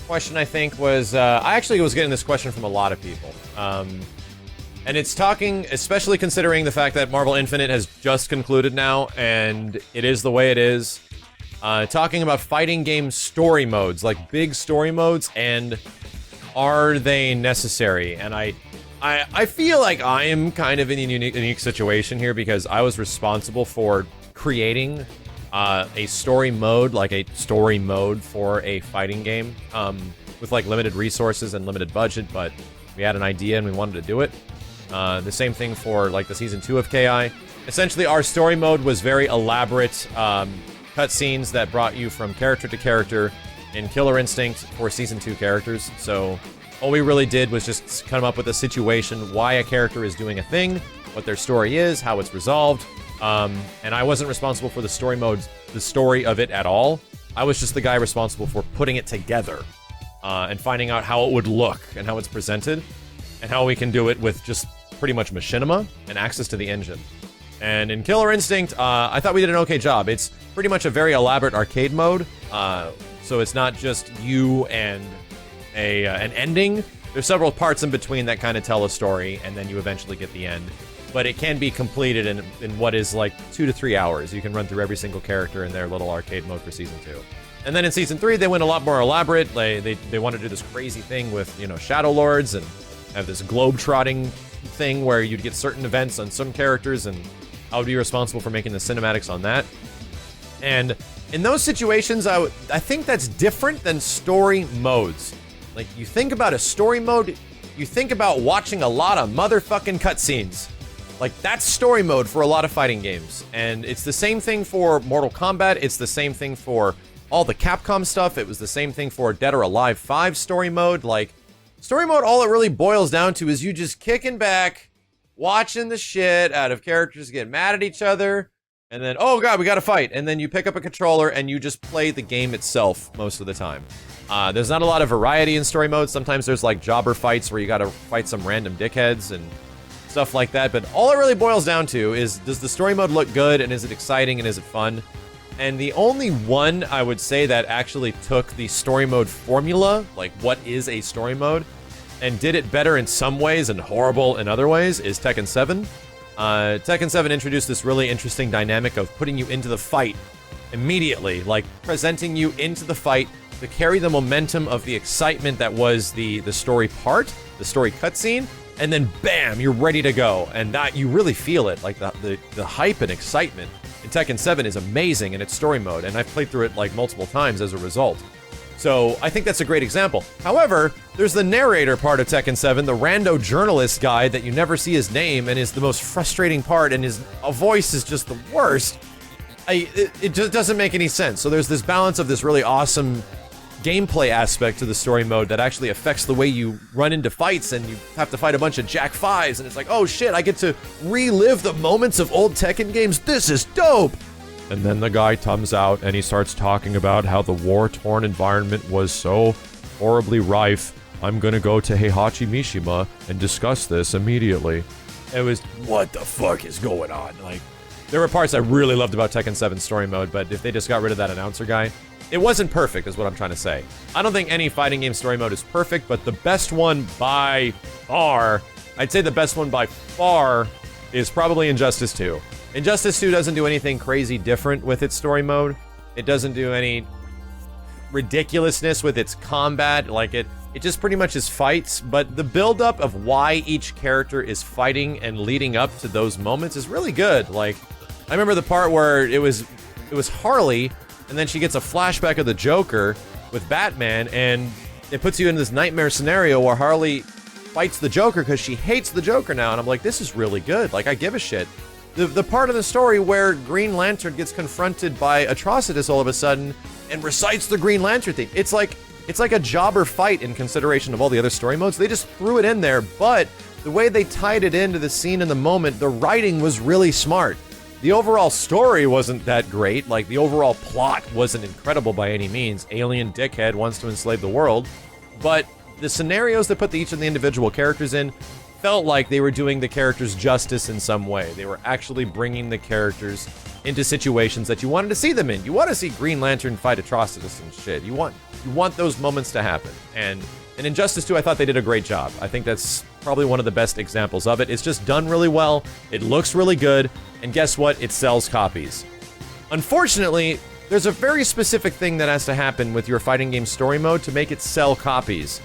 question, I think, was... I actually was getting this question from a lot of people. And it's talking, especially considering the fact that Marvel Infinite has just concluded now, and it is the way it is. Talking about fighting game story modes, like big story modes, and are they necessary? And I feel like I am kind of in a unique situation here because I was responsible for creating a story mode, like a story mode for a fighting game, with like limited resources and limited budget, but we had an idea and we wanted to do it. The same thing for like the season 2 of KI. Essentially, our story mode was very elaborate cutscenes that brought you from character to character in Killer Instinct for season 2 characters. So all we really did was just come up with a situation, why a character is doing a thing, what their story is, how it's resolved. And I wasn't responsible for the story modes, the story of it at all. I was just the guy responsible for putting it together and finding out how it would look and how it's presented and how we can do it with just pretty much machinima and access to the engine. And in Killer Instinct, I thought we did an okay job. It's pretty much a very elaborate arcade mode, so it's not just you and an ending. There's several parts in between that kind of tell a story, and then you eventually get the end. But it can be completed in what is like 2 to 3 hours. You can run through every single character in their little arcade mode for Season 2. And then in Season 3, they went a lot more elaborate. They want to do this crazy thing with, you know, Shadow Lords and have this globe-trotting thing where you'd get certain events on some characters, and I would be responsible for making the cinematics on that. And in those situations, I think that's different than story modes. Like, you think about a story mode, you think about watching a lot of motherfucking cutscenes. Like, that's story mode for a lot of fighting games. And it's the same thing for Mortal Kombat, it's the same thing for all the Capcom stuff, it was the same thing for Dead or Alive 5 story mode. Like, story mode, all it really boils down to is you just kicking back, watching the shit out of characters get mad at each other, and then, oh god, we gotta fight. And then you pick up a controller and you just play the game itself most of the time. There's not a lot of variety in story mode. Sometimes there's like jobber fights where you gotta fight some random dickheads and stuff like that. But all it really boils down to is, does the story mode look good, and is it exciting, and is it fun? And the only one I would say that actually took the story mode formula, like what is a story mode, and did it better in some ways and horrible in other ways, is Tekken 7. Tekken 7 introduced this really interesting dynamic of putting you into the fight immediately, like presenting you into the fight to carry the momentum of the excitement that was the story part, the story cutscene, and then bam, you're ready to go. And that, you really feel it, like the hype and excitement in Tekken 7 is amazing in its story mode, and I've played through it like multiple times as a result. So I think that's a great example. However, there's the narrator part of Tekken 7, the rando journalist guy that you never see his name and is the most frustrating part, and his voice is just the worst. It just doesn't make any sense. So there's this balance of this really awesome gameplay aspect to the story mode that actually affects the way you run into fights, and you have to fight a bunch of Jack 5s, and it's like, oh shit, I get to relive the moments of old Tekken games. This is dope! And then the guy comes out and he starts talking about how the war-torn environment was so horribly rife. I'm gonna go to Heihachi Mishima and discuss this immediately. It was, what the fuck is going on? Like, there were parts I really loved about Tekken 7 story mode, but if they just got rid of that announcer guy, it wasn't perfect, is what I'm trying to say. I don't think any fighting game story mode is perfect, but the best one by far, I'd say the best one by far, is probably Injustice 2. Injustice 2 doesn't do anything crazy different with its story mode. It doesn't do any ridiculousness with its combat. Like, it just pretty much is fights, but the build-up of why each character is fighting and leading up to those moments is really good. Like, I remember the part where it was Harley, and then she gets a flashback of the Joker with Batman, and it puts you in this nightmare scenario where Harley fights the Joker because she hates the Joker now, and I'm like, this is really good. Like, I give a shit. The part of the story where Green Lantern gets confronted by Atrocitus all of a sudden and recites the Green Lantern theme, it's like a jobber fight in consideration of all the other story modes. They just threw it in there, but the way they tied it into the scene in the moment, the writing was really smart. The overall story wasn't that great, like the overall plot wasn't incredible by any means. Alien dickhead wants to enslave the world, but the scenarios they put each of the individual characters in felt like they were doing the characters justice in some way. They were actually bringing the characters into situations that you wanted to see them in. You want to see Green Lantern fight Atrocitus and shit. You want You want those moments to happen. And in Injustice 2, I thought they did a great job. I think that's probably one of the best examples of it. It's just done really well. It looks really good. And guess what? It sells copies. Unfortunately, there's a very specific thing that has to happen with your fighting game story mode to make it sell copies.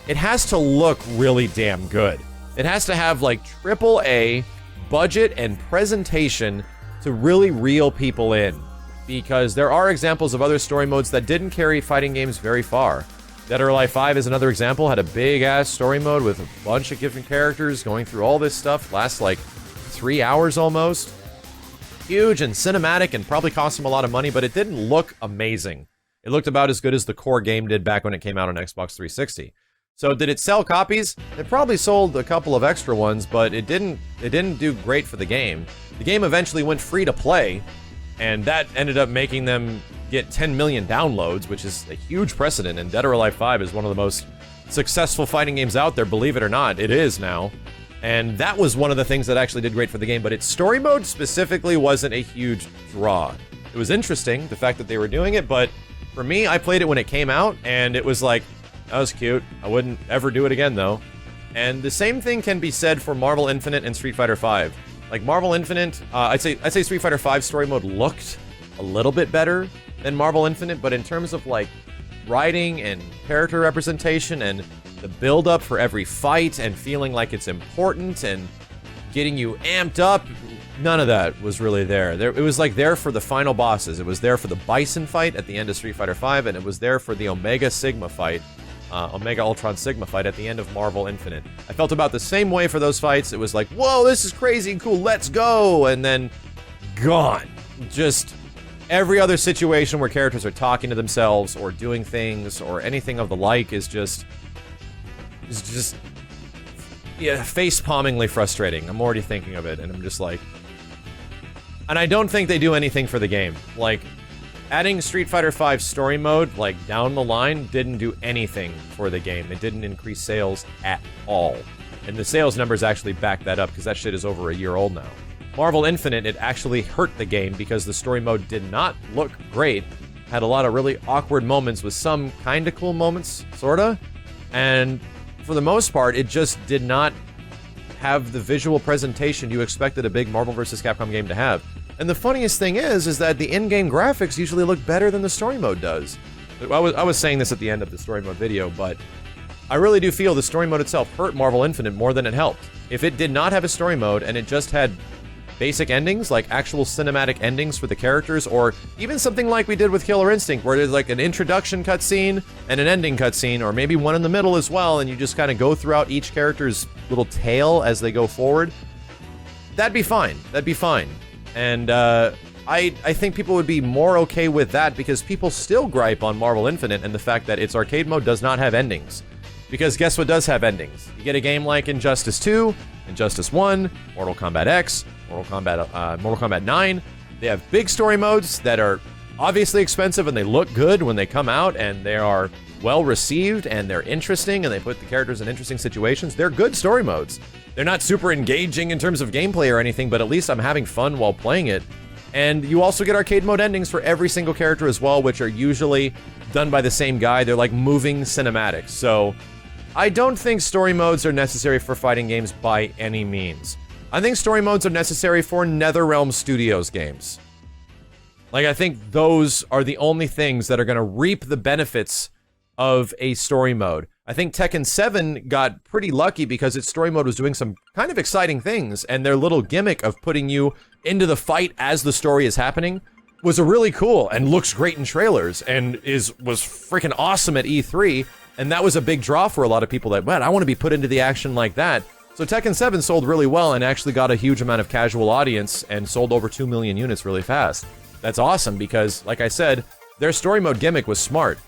It has to look really damn good. It has to have like AAA budget and presentation to really reel people in. Because there are examples of other story modes that didn't carry fighting games very far. Dead or Alive 5 is another example, had a big-ass story mode with a bunch of different characters going through all this stuff, lasts like 3 hours almost. Huge and cinematic and probably cost them a lot of money, but it didn't look amazing. It looked about as good as the core game did back when it came out on Xbox 360. So did it sell copies? It probably sold a couple of extra ones, but it didn't do great for the game. The game eventually went free to play, and that ended up making them get 10 million downloads, which is a huge precedent, and Dead or Alive 5 is one of the most successful fighting games out there, believe it or not. It is now. And that was one of the things that actually did great for the game, but its story mode specifically wasn't a huge draw. It was interesting, the fact that they were doing it, but for me, I played it when it came out, and it was like, that was cute. I wouldn't ever do it again, though. And the same thing can be said for Marvel Infinite and Street Fighter V. Like Marvel Infinite, I'd say Street Fighter V story mode looked a little bit better than Marvel Infinite, but in terms of like writing and character representation and the build-up for every fight and feeling like it's important and getting you amped up, none of that was really there. It was like there for the final bosses. It was there for the Bison fight at the end of Street Fighter V, and it was there for the Omega Sigma fight, Omega Ultron Sigma fight at the end of Marvel Infinite. I felt about the same way for those fights. It was like, whoa, this is crazy and cool, let's go, and then gone. Just every other situation where characters are talking to themselves or doing things or anything of the like is just yeah, face-palmingly frustrating. I'm already thinking of it, and I'm just like... And I don't think they do anything for the game. Like, adding Street Fighter V story mode, like, down the line, didn't do anything for the game. It didn't increase sales at all. And the sales numbers actually back that up, because that shit is over a year old now. Marvel Infinite, it actually hurt the game, because the story mode did not look great. Had a lot of really awkward moments, with some kinda cool moments, sorta. And for the most part, it just did not have the visual presentation you expected a big Marvel vs. Capcom game to have. And the funniest thing is that the in-game graphics usually look better than the story mode does. I was saying this at the end of the story mode video, but I really do feel the story mode itself hurt Marvel Infinite more than it helped. If it did not have a story mode and it just had basic endings, like actual cinematic endings for the characters, or even something like we did with Killer Instinct, where there's like an introduction cutscene and an ending cutscene, or maybe one in the middle as well, and you just kind of go throughout each character's little tale as they go forward, that'd be fine. That'd be fine. And I think people would be more okay with that, because people still gripe on Marvel Infinite and the fact that its arcade mode does not have endings. Because guess what does have endings? You get a game like Injustice 2, Injustice 1, Mortal Kombat X, Mortal Kombat 9. They have big story modes that are obviously expensive, and they look good when they come out, and they are well received, and they're interesting, and they put the characters in interesting situations. They're good story modes. They're not super engaging in terms of gameplay or anything, but at least I'm having fun while playing it. And you also get arcade mode endings for every single character as well, which are usually done by the same guy. They're like moving cinematics. So I don't think story modes are necessary for fighting games by any means. I think story modes are necessary for NetherRealm Studios games. Like, I think those are the only things that are going to reap the benefits of a story mode. I think Tekken 7 got pretty lucky because its story mode was doing some kind of exciting things, and their little gimmick of putting you into the fight as the story is happening was a really cool and looks great in trailers and was freaking awesome at E3, and that was a big draw for a lot of people that, man, I want to be put into the action like that. So Tekken 7 sold really well and actually got a huge amount of casual audience and sold over 2 million units really fast. That's awesome because, like I said, their story mode gimmick was smart.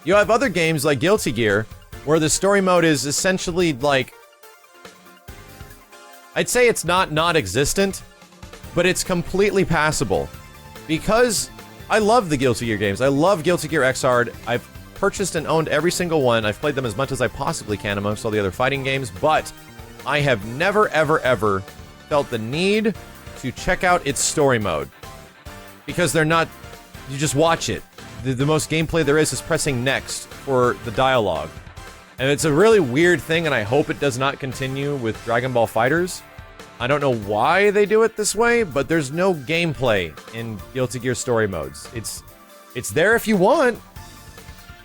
You have other games like Guilty Gear, where the story mode is essentially like... I'd say it's not non-existent, but it's completely passable. Because I love the Guilty Gear games. I love Guilty Gear Xrd. I've purchased and owned every single one. I've played them as much as I possibly can amongst all the other fighting games, but I have never, ever, ever felt the need to check out its story mode. Because they're not... You just watch it. the most gameplay there is pressing next for the dialogue. And it's a really weird thing, and I hope it does not continue with Dragon Ball FighterZ. I don't know why they do it this way, but there's no gameplay in Guilty Gear story modes. It's there if you want.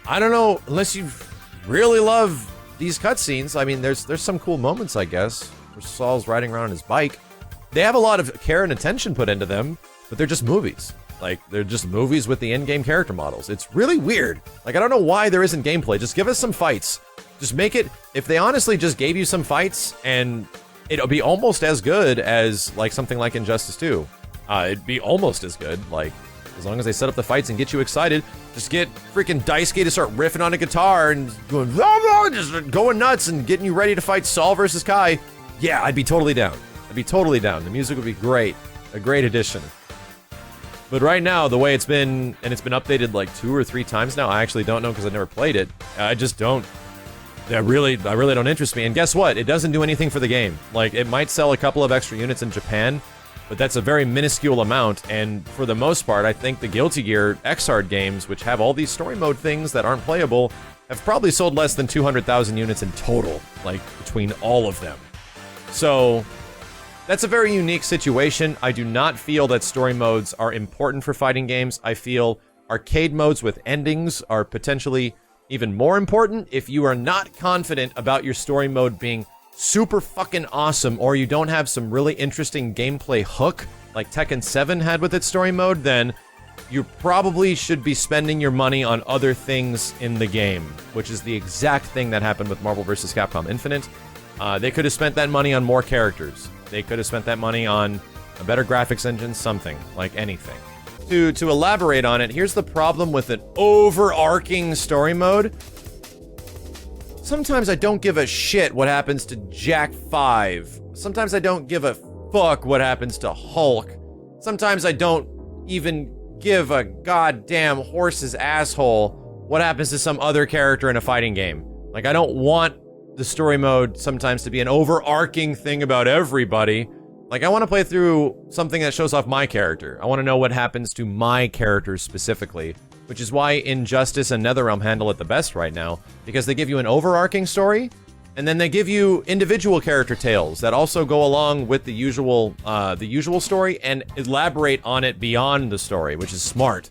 I don't know, unless you really love these cutscenes. I mean, there's some cool moments, I guess, where Saul's riding around on his bike. They have a lot of care and attention put into them, but they're just movies. Like, they're just movies with the in-game character models. It's really weird. Like, I don't know why there isn't gameplay. Just give us some fights. Just make it, if they honestly just gave you some fights, and it'll be almost as good as, like, something like Injustice 2. It'd be almost as good, like, as long as they set up the fights and get you excited. Just get freaking Daisuke to start riffing on a guitar and going, just going nuts and getting you ready to fight Saul versus Kai. Yeah, I'd be totally down. I'd be totally down. The music would be great. A great addition. But right now, the way it's been, and it's been updated like 2 or 3 times now, I actually don't know because I never played it. I just don't. That really don't interest me. And guess what? It doesn't do anything for the game. Like, it might sell a couple of extra units in Japan, but that's a very minuscule amount. And for the most part, I think the Guilty Gear Xrd games, which have all these story mode things that aren't playable, have probably sold less than 200,000 units in total, like, between all of them. So that's a very unique situation. I do not feel that story modes are important for fighting games. I feel arcade modes with endings are potentially even more important if you are not confident about your story mode being super fucking awesome, or you don't have some really interesting gameplay hook like Tekken 7 had with its story mode. Then you probably should be spending your money on other things in the game, which is the exact thing that happened with Marvel vs. Capcom Infinite. They could have spent that money on more characters. They could have spent that money on a better graphics engine, something, like anything. To elaborate on it, here's the problem with an overarching story mode. Sometimes I don't give a shit what happens to Jack 5. Sometimes I don't give a fuck what happens to Hulk. Sometimes I don't even give a goddamn horse's asshole what happens to some other character in a fighting game. Like, I don't want the story mode sometimes to be an overarching thing about everybody. Like, I want to play through something that shows off my character. I want to know what happens to my characters specifically, which is why Injustice and NetherRealm handle it the best right now, because they give you an overarching story, and then they give you individual character tales that also go along with the usual story and elaborate on it beyond the story, which is smart.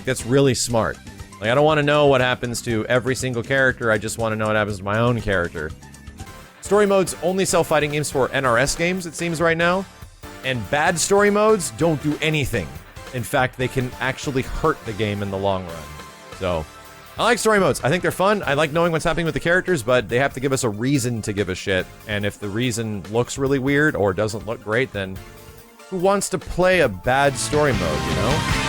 That's really smart. Like, I don't want to know what happens to every single character, I just want to know what happens to my own character. Story modes only sell fighting games for NRS games, it seems right now, and bad story modes don't do anything. In fact, they can actually hurt the game in the long run. So, I like story modes. I think they're fun. I like knowing what's happening with the characters, but they have to give us a reason to give a shit. And if the reason looks really weird or doesn't look great, then who wants to play a bad story mode, you know?